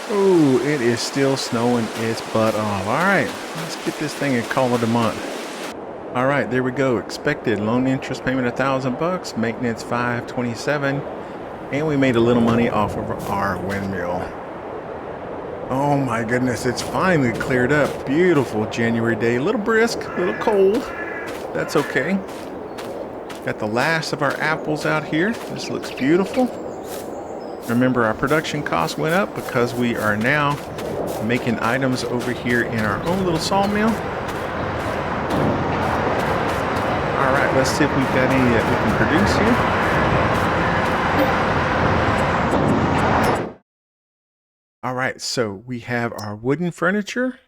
Oh, it is still snowing its butt off. All right, let's get this thing and call it a month. All right, there we go. Expected loan interest payment $1,000, maintenance 527, and we made a little money off of our windmill. Oh my goodness, it's finally cleared up. Beautiful January day. A little brisk, a little cold. That's okay. Got the last of our apples out here. This looks beautiful. Remember, our production costs went up because we are now making items over here in our own little sawmill. All right, let's see if we've got any that we can produce here. All right, so we have our wooden furniture.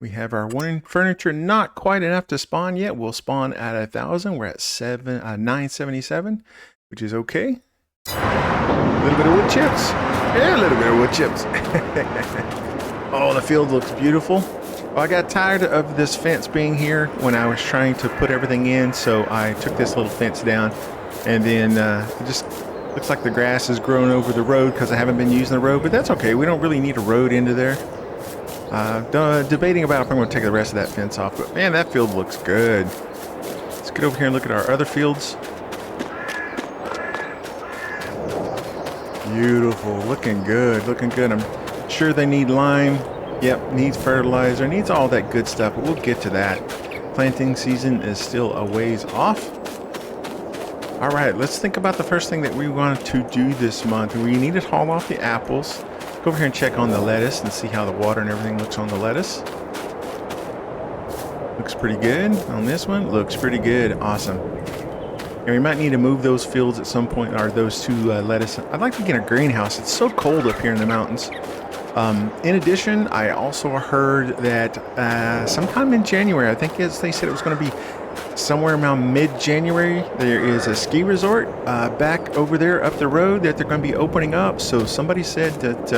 We have our wooden furniture, not quite enough to spawn yet. We'll spawn at 1,000. We're at 977, which is okay. A little bit of wood chips. Yeah, a little bit of wood chips. Oh, the field looks beautiful. Well, I got tired of this fence being here when I was trying to put everything in, so I took this little fence down, and then it just looks like the grass is growing over the road because I haven't been using the road, but that's okay. We don't really need a road into there. Debating about if I'm going to take the rest of that fence off, but man, that field looks good. Let's get over here and look at our other fields. Beautiful, looking good, looking good. I'm sure they need lime. Yep, needs fertilizer, needs all that good stuff, but we'll get to that. Planting season is still a ways off. All right, let's think about the first thing that we wanted to do this month. We need to haul off the apples. Go over here and check on the lettuce and see how the water and everything looks on the lettuce. Looks pretty good on this one. Looks pretty good. Awesome. And we might need to move those fields at some point, or those two lettuce. I'd like to get a greenhouse. It's so cold up here in the mountains. In addition, I also heard that sometime in January, I think they said it was going to be somewhere around mid-January, there is a ski resort back over there up the road that they're going to be opening up. So somebody said that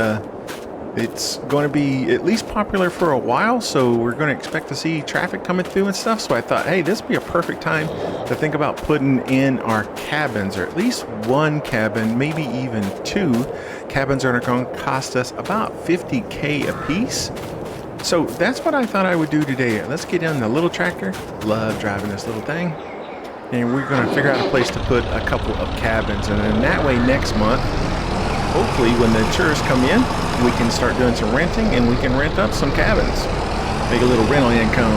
it's going to be at least popular for a while, so we're going to expect to see traffic coming through and stuff. So I thought, hey, this would be a perfect time to think about putting in our cabins, or at least one cabin, maybe even two. Cabins are going to cost us about $50K a piece. So that's what I thought I would do today. Let's get in the little tractor. Love driving this little thing. And we're going to figure out a place to put a couple of cabins. And then that way next month, hopefully when the tourists come in, we can start doing some renting and we can rent up some cabins. Make a little rental income.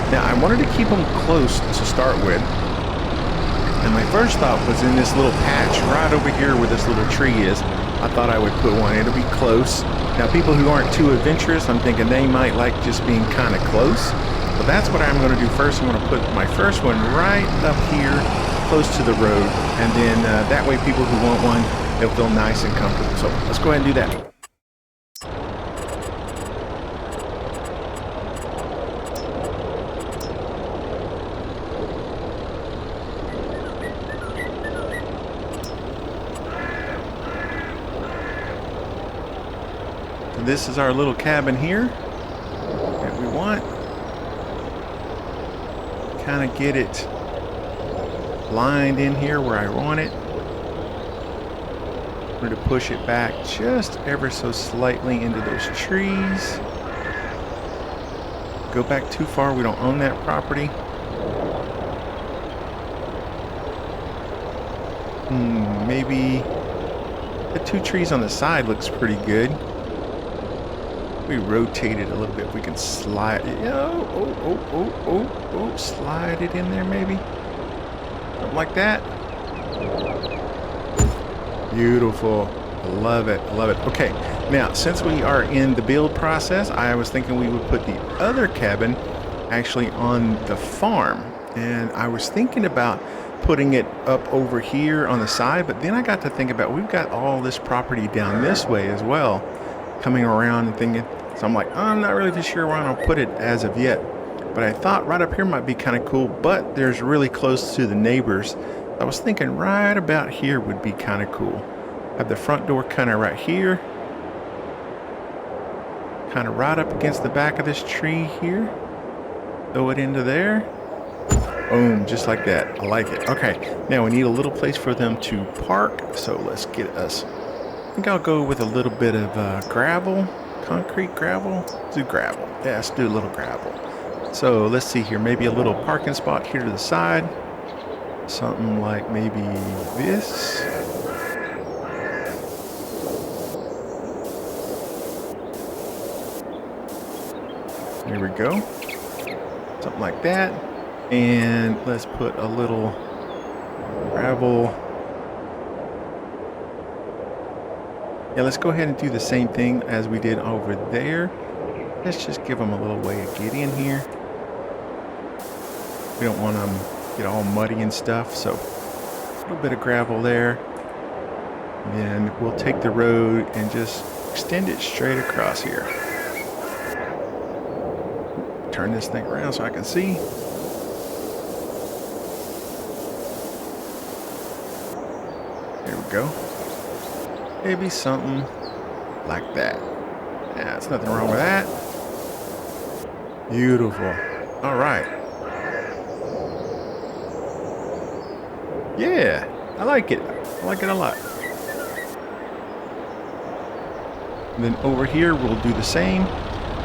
Now I wanted to keep them close to start with. And my first thought was in this little patch right over here where this little tree is. I thought I would put one. It'll be close. Now people who aren't too adventurous, I'm thinking they might like just being kind of close. But that's what I'm going to do first. I'm going to put my first one right up here, close to the road, and then that way people who want one, they'll feel nice and comfortable. So let's go ahead and do that. So this is our little cabin here that we want. Kind of get it lined in here where I want it. I'm going to push it back just ever so slightly into those trees. Go back too far, we don't own that property. Maybe the two trees on the side looks pretty good. We rotate it a little bit. We can slide it. Slide it in there maybe. Something like that. Beautiful. I love it. I love it. Okay, now since we are in the build process, I was thinking we would put the other cabin actually on the farm. And I was thinking about putting it up over here on the side, but then I got to think about we've got all this property down this way as well, coming around and thinking. So I'm like, I'm not really sure where I'll put it as of yet. But I thought right up here might be kind of cool, but there's really close to the neighbors. I was thinking right about here would be kind of cool. Have the front door kind of right here. Kind of right up against the back of this tree here. Throw it into there. Boom, just like that. I like it. Okay, now we need a little place for them to park. So let's get us, I think I'll go with a little bit of gravel, concrete gravel. Let's do gravel. Yeah, let's do a little gravel. So let's see here, maybe a little parking spot here to the side. Something like maybe this. There we go. Something like that. And let's put a little gravel. Yeah, let's go ahead and do the same thing as we did over there. Let's just give them a little way to get in here. We don't want them to get all muddy and stuff, so a little bit of gravel there. And then we'll take the road and just extend it straight across here. Turn this thing around so I can see. There we go. Maybe something like that. Yeah, there's nothing wrong with that. Beautiful. All right. Yeah, I like it. I like it a lot. And then over here, we'll do the same.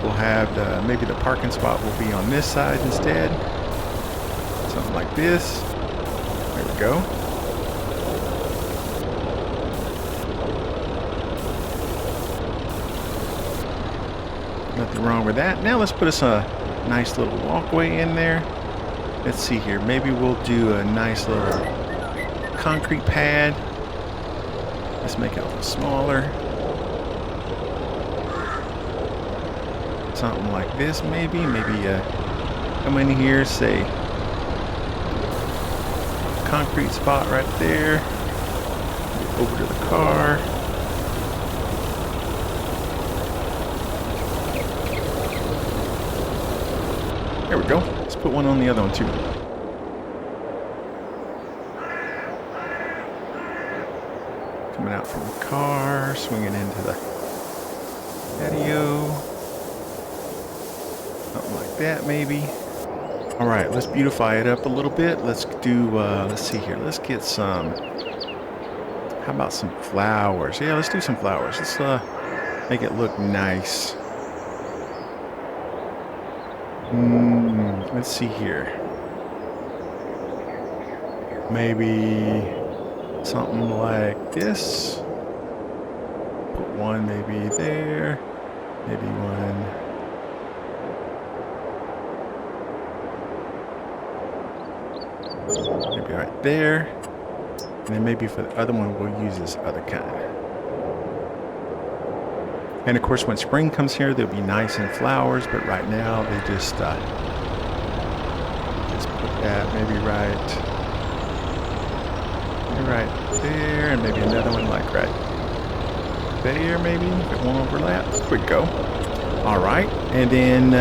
We'll have maybe the parking spot will be on this side instead. Something like this. There we go. Nothing wrong with that. Now let's put us a nice little walkway in there. Let's see here. Maybe we'll do a nice little concrete pad. Let's make it a little smaller. Something like this maybe. Maybe come in here, say concrete spot right there. Over to the car. There we go. Let's put one on the other one too. Coming out from the car, swinging into the patio. Something like that maybe. All right, let's beautify it up a little bit. Let's do, let's see here. Let's get some, how about some flowers? Yeah, let's do some flowers. Let's make it look nice. Let's see here. Maybe something like this. Put one maybe there. Maybe one. Maybe right there. And then maybe for the other one, we'll use this other kind. And of course, when spring comes here, they'll be nice and flowers. But right now, they just put that maybe right there, and maybe another one like right there. Maybe if it won't overlap. There we go. All right, and then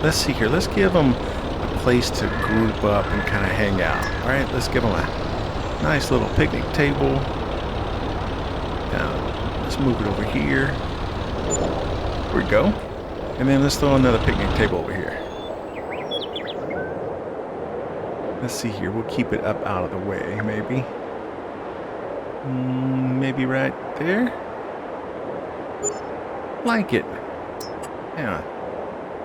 let's see here. Let's give them a place to group up and kind of hang out. All right, let's give them a nice little picnic table. Now, let's move it over here. There we go. And then let's throw another picnic table over here. Let's see here. We'll keep it up out of the way, maybe. Maybe right there. Like it. Yeah.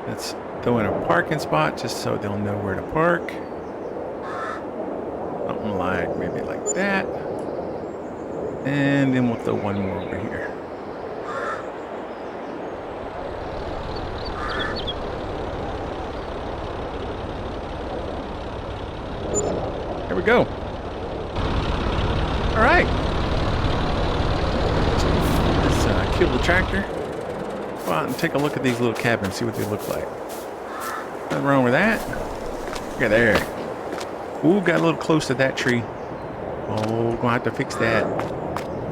Let's throw in a parking spot just so they'll know where to park. Something like maybe like that. And then we'll throw one more over here. There we go. All right. Let's kill the tractor. Go out and take a look at these little cabins, see what they look like. Nothing wrong with that. Look at there. Ooh, got a little close to that tree. Oh, gonna have to fix that.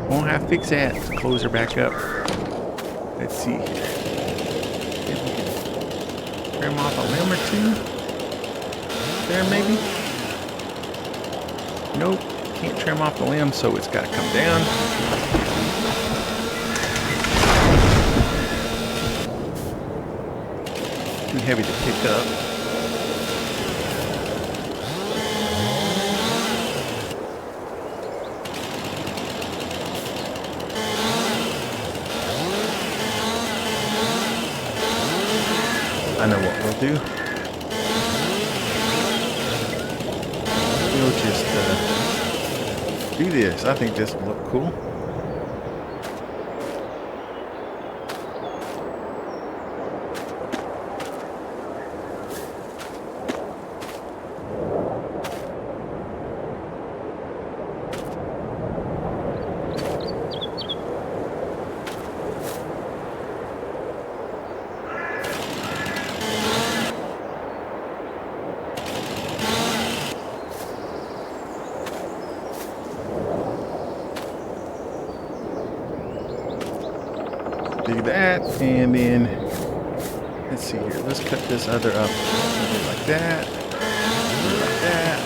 Won't have to fix that. Let's close her back up. Let's see here. If we can trim off a limb or two. There, maybe. Nope, can't trim off the limb, so it's got to come down. Too heavy to pick up. I know what we'll do. We'll just do this. I think this will look cool. Do that, and then let's see here. Let's cut this other up like that, like that.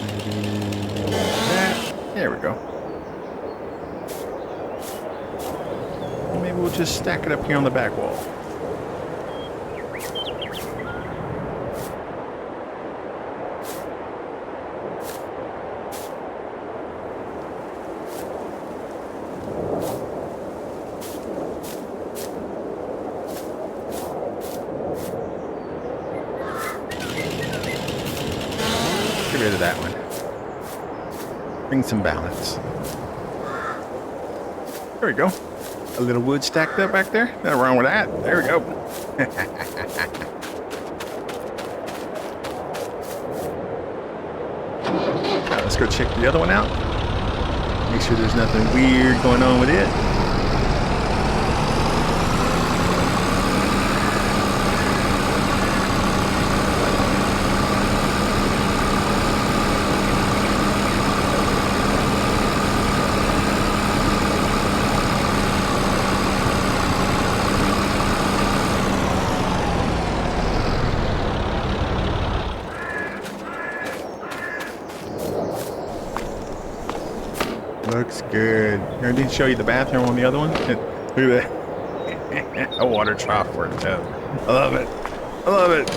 Maybe like that. There we go. Maybe we'll just stack it up here on the back wall. Get rid of that one. Bring some balance. There we go. A little wood stacked up back there. Nothing wrong with that. There we go. Now let's go check the other one out. Make sure there's nothing weird going on with it. Looks good. I didn't show you the bathroom on the other one. Look at that. A water trough for a tub. I love it. I love it.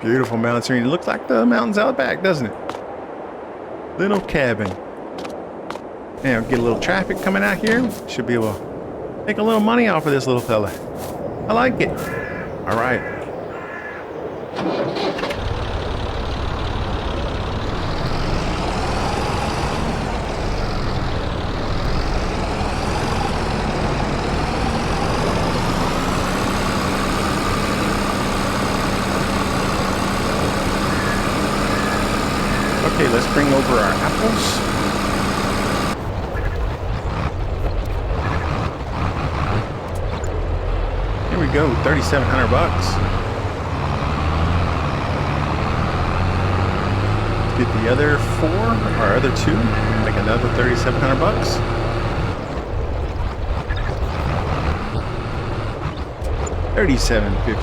Beautiful mountain scene. It looks like the mountains out back, doesn't it? Little cabin. Now get a little traffic coming out here. Should be able to make a little money off of this little fella. I like it. All right. Okay, let's bring over our apples. Here we go, 3,700 bucks. Get the other four, or other two, like another 3,700 bucks. $3,750.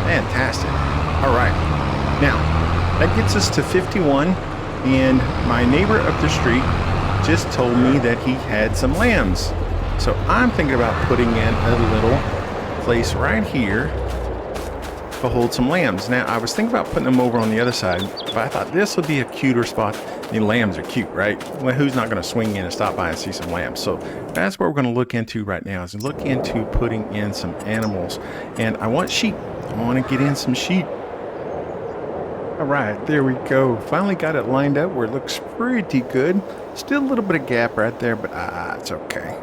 Fantastic. All right, now. That gets us to 51, and my neighbor up the street just told me that he had some lambs. So I'm thinking about putting in a little place right here to hold some lambs. Now, I was thinking about putting them over on the other side, but I thought this would be a cuter spot. The lambs are cute, right? Well, who's not going to swing in and stop by and see some lambs? So that's what we're going to look into right now, is look into putting in some animals. And I want sheep. I want to get in some sheep. All right, there we go. Finally got it lined up where it looks pretty good. Still a little bit of gap right there, but it's okay.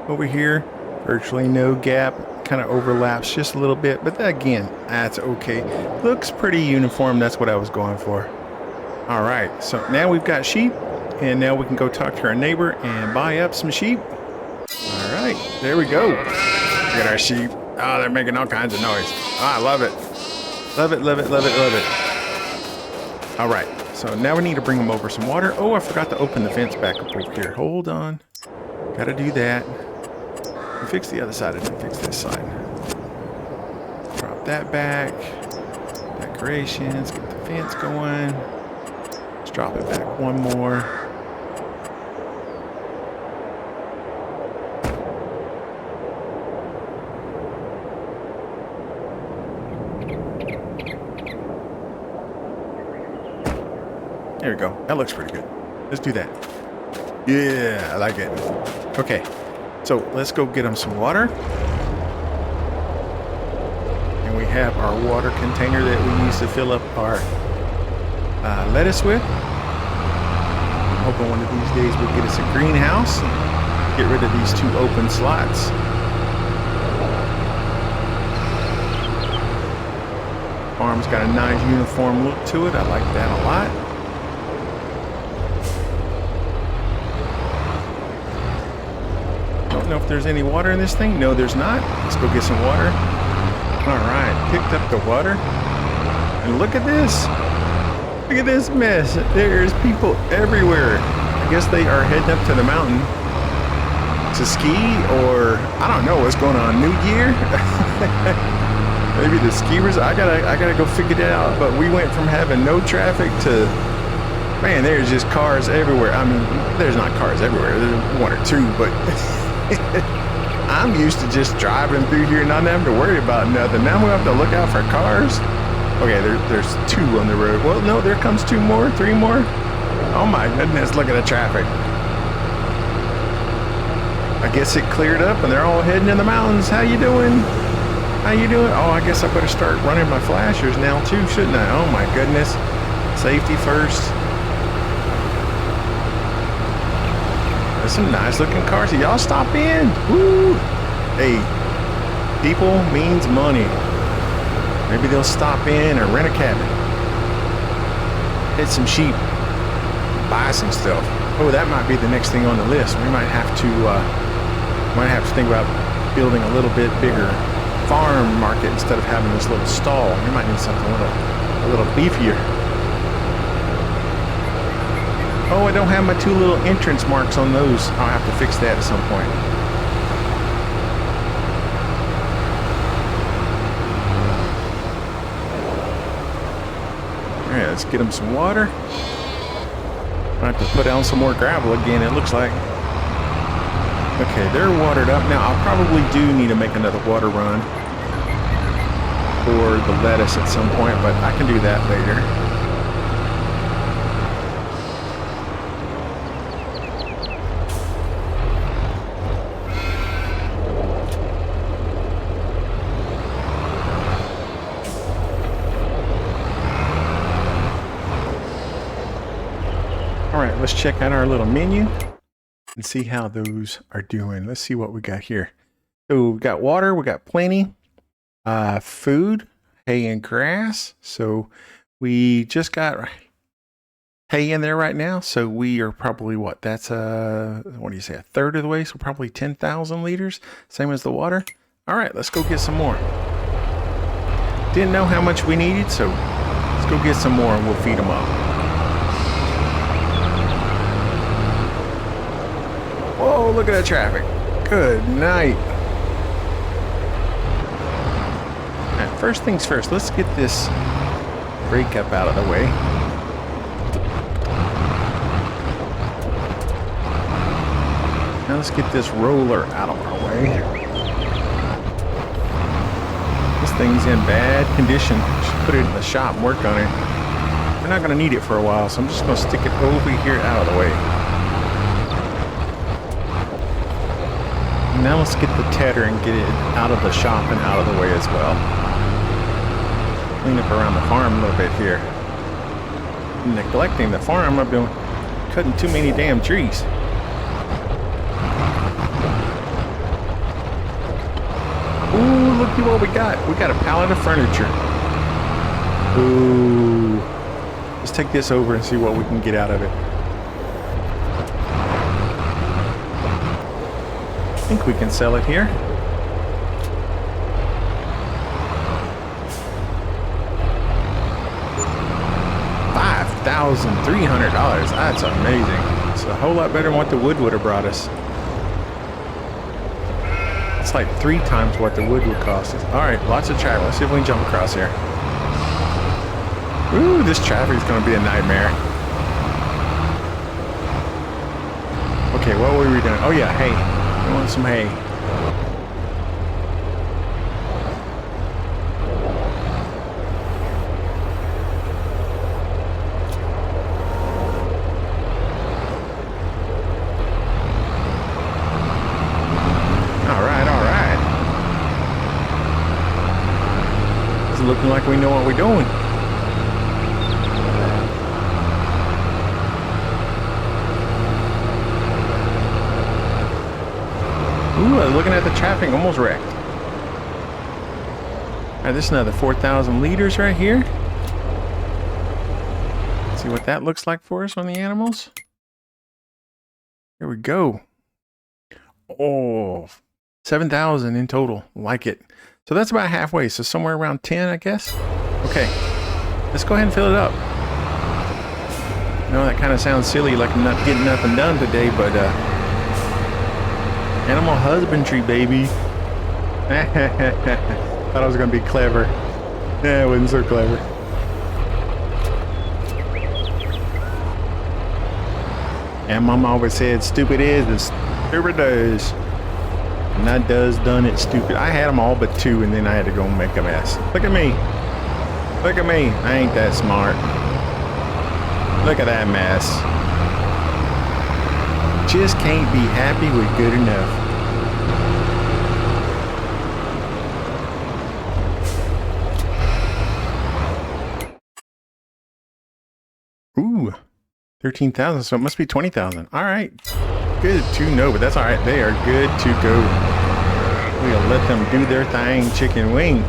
Over here, virtually no gap. Kind of overlaps just a little bit, but again, that's okay. Looks pretty uniform. That's what I was going for. All right, so now we've got sheep, and now we can go talk to our neighbor and buy up some sheep. All right, there we go. Look at our sheep. Oh, they're making all kinds of noise. Oh, I love it. Love it, love it, love it, love it. All right, so now we need to bring them over some water. Oh, I forgot to open the fence back up over here. Hold on. Got to do that. Fix the other side and then fix this side. Drop that back. Decorations. Get the fence going. Let's drop it back one more. There we go. That looks pretty good. Let's do that. Yeah, I like it. Okay, so let's go get them some water. And we have our water container that we use to fill up our lettuce with. I'm hoping one of these days we'll get us a greenhouse and get rid of these 2 open slots. Farm's got a nice uniform look to it. I like that a lot. Don't know if there's any water in this thing. No, there's not. Let's go get some water. All right, picked up the water. And look at this. Look at this mess. There's people everywhere. I guess they are heading up to the mountain to ski, or I don't know what's going on. New Year? Maybe the skiers. I gotta go figure that out. But we went from having no traffic to, man, there's just cars everywhere. I mean, there's not cars everywhere. There's 1 or 2, but I'm used to just driving through here and not having to worry about nothing. Now we have to look out for cars. Okay, there's 2 on the road. Well, no, there comes 2 more, 3 more. Oh my goodness, look at the traffic. I guess it cleared up and they're all heading in the mountains. How you doing? How you doing? Oh, I guess I better start running my flashers now too, shouldn't I? Oh my goodness. Safety first. There's some nice looking cars. Y'all stop in. Woo! Hey, people means money. Maybe they'll stop in or rent a cabin. Hit some sheep. Buy some stuff. Oh, that might be the next thing on the list. We might have to think about building a little bit bigger farm market instead of having this little stall. We might need something a little beefier. Oh, I don't have my 2 little entrance marks on those. I'll have to fix that at some point. All right, let's get them some water. I have to put down some more gravel again, it looks like. Okay, they're watered up. Now, I probably do need to make another water run for the lettuce at some point, but I can do that later. All right, let's check out our little menu and see how those are doing. Let's see what we got here. So we got water, we got plenty. Food, hay and grass. So we just got hay in there right now. So we are probably what? That's what do you say? A third of the way. So probably 10,000 liters. Same as the water. All right, let's go get some more. Didn't know how much we needed, so let's go get some more and we'll feed them up. Whoa, look at that traffic. Good night. All right, first things first, let's get this breakup out of the way. Now let's get this roller out of our way. This thing's in bad condition. Should put it in the shop and work on it. We're not going to need it for a while, so I'm just going to stick it over here out of the way. Now let's get the tedder and get it out of the shop and out of the way as well. Clean up around the farm a little bit here. Neglecting the farm, I've been cutting too many damn trees. Ooh, look at what we got. We got a pallet of furniture. Ooh. Let's take this over and see what we can get out of it. I think we can sell it here. $5,300. That's amazing. It's a whole lot better than what the wood would have brought us. It's like 3 times what the wood would cost us. All right, lots of traffic. Let's see if we can jump across here. Ooh, this traffic is going to be a nightmare. Okay, what were we doing? Oh yeah, hay. I want some hay. we doing? Ooh, looking at the traffic, almost wrecked. All right, this is another 4,000 liters right here. Let's see what that looks like for us on the animals. Here we go. Oh, 7,000 in total. Like it. So that's about halfway. So somewhere around 10, I guess. Okay, let's go ahead and fill it up. I know that kind of sounds silly, like I'm not getting nothing done today, but animal husbandry, baby. Thought I was gonna be clever. Yeah, it wasn't so clever. And Mama always said, stupid is as stupid does. And I done it stupid. I had them all but 2, and then I had to go and make a mess. Look at me. Look at me. I ain't that smart. Look at that mess. Just can't be happy with good enough. Ooh, 13,000, so it must be 20,000. All right, good to know, but that's all right. They are good to go. We'll let them do their thing, chicken wing.